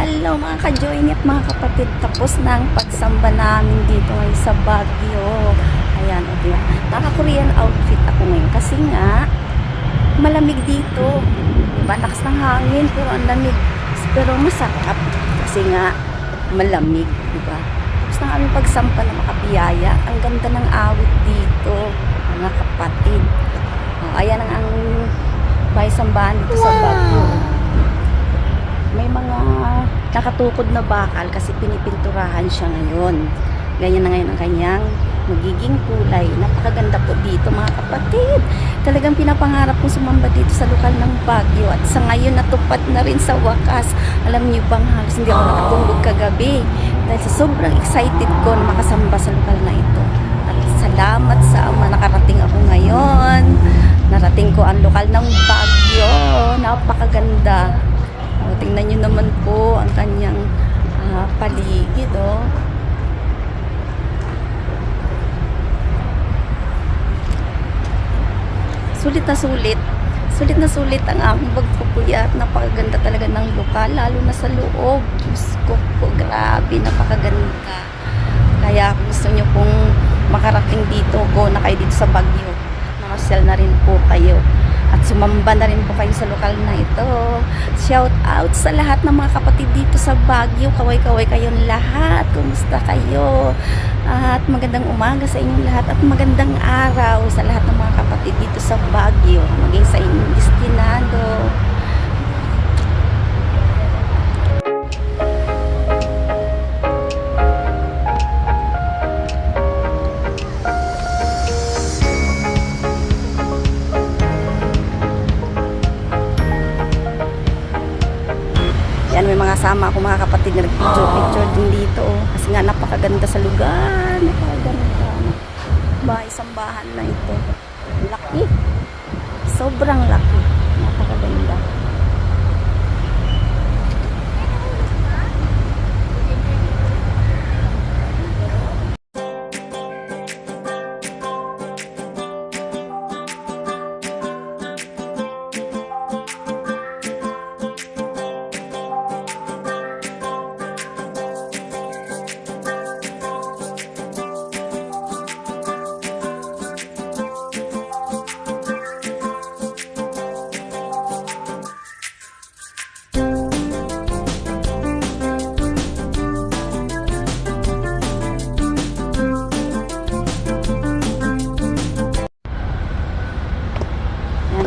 Hello mga ka-join at mga kapatid. Tapos na ang pagsamba namin dito ngayon sa Baguio. Ayan, okay. Naka-Korean outfit ako ngayon kasi nga malamig dito. Diba? Lakas ng hangin pero ang lamig. Pero masarap kasi nga malamig. Diba? Tapos na aming pagsampa na makapiyaya. Ang ganda ng awit dito mga kapatid. Ayan ang bahay sambahan dito sa Baguio. May mga nakatukod na bakal kasi pinipinturahan siya ngayon. Ganyan na ngayon ang kanyang magiging kulay. Napakaganda po dito mga kapatid. Talagang pinapangarap kong sumamba dito sa lokal ng Baguio. At sa ngayon natupad na rin sa wakas. Alam niyo bang halos hindi ako nakatulog kagabi. Dahil sa sobrang excited ko na makasamba sa lokal na ito. At salamat sa Ama nakarating ako ngayon. Narating ko ang lokal ng Baguio. Napakaganda. Tingnan nyo naman po ang kanyang paligid, oh. Sulit na sulit. Sulit na sulit ang aming pagpupuyat. Napakaganda talaga ng lokal, lalo na sa loob. Diyos ko po, grabe, napakaganda. Kaya kung gusto nyo pong makarating dito, go na kayo dito sa Baguio. Namasyal na rin po kayo. At sumamba na rin po kayo sa lokal na ito. Shout out sa lahat ng mga kapatid dito sa Baguio. Kaway-kaway kayong lahat. Kumusta kayo? At magandang umaga sa inyong lahat. At magandang araw sa lahat ng mga kapatid dito sa Baguio. Maging sa inyong destinado. Yan, may mga kasama ako mga kapatid na nag-picture din dito. Kasi nga napakaganda sa lugar. Napakaganda. Bahay sambahan na ito. Laki. Sobrang laki. Napakaganda.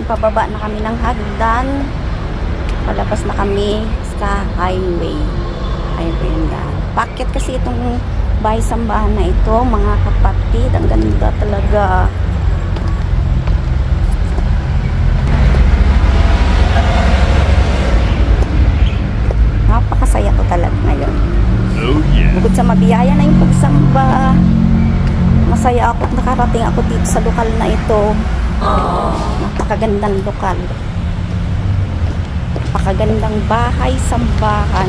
Pababa na kami ng hagdan. Palabas na kami sa highway. Ayun po yun yan. Paket kasi itong bahay sambahan na ito, mga kapatid. Ang ganda talaga. Napakasaya ko talaga ngayon. Oh, yeah. Bukod sa mabiyaya na yung pagsamba, masaya ako at nakarating ako dito sa lokal na ito. Napakagandang lokal. Napakagandang bahay sambahan.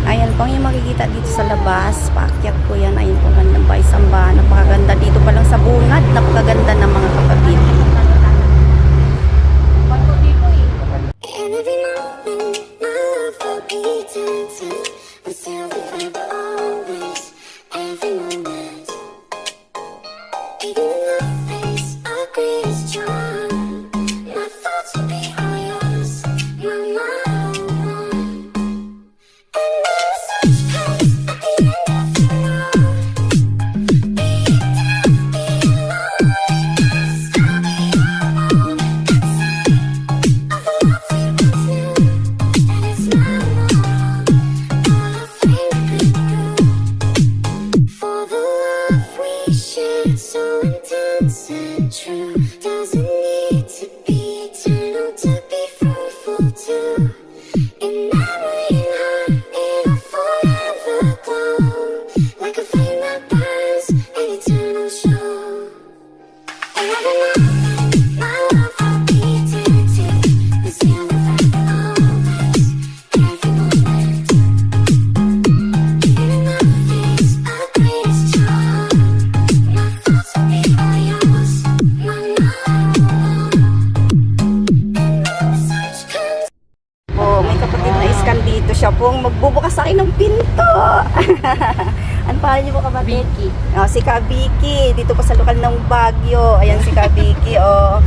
Ayan po yung makikita dito sa labas. Paakyat ko yan. Ayan po gandang bahay sambahan. Napakaganda dito pa lang sa bungad. Napakaganda ng mga kapatid. Ito siya pong magbubukas sa akin ng pinto. Ano pangalan niyo po, kapatid? Vicky. Oh, si Kabiki, dito po sa lokal ng Baguio. Ayan si Kabiki, oh.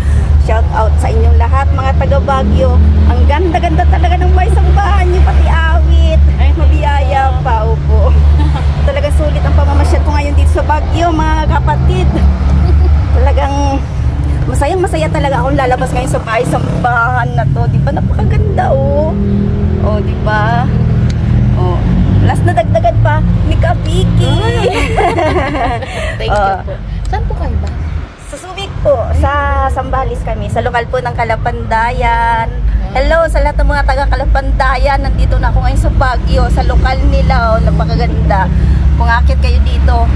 Shout out sa inyong lahat, mga taga Baguio. Ang ganda-ganda talaga ng may sambahan niyo, pati awit. Ay, mabiyaya pa, upo. Talaga sulit ang pamamasyal ko ngayon dito sa Baguio, mga kapatid. Talagang masayang-masaya talaga akong lalabas ngayon sa bahay sambahan na to. Di ba? Napakaganda, oh. Oh, di ba? Oh. Last na dagdagan pa ni Kabiki. Thank you po. Saan po kayo ba? Sa Subic po, sa Sambales kami, sa lokal po ng Kalapandayan. Hello sa lahat ng mga taga Kalapandayan. Nandito na ako ngayon sa Baguio, sa lokal nila. Oh, napakaganda. Kung akit kayo dito,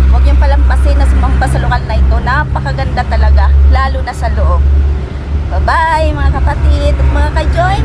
huwag niyong palampasin na sumampa sa lokal na ito. Napakaganda talaga, lalo na sa loob. Bye-bye mga kapatid at mga ka-join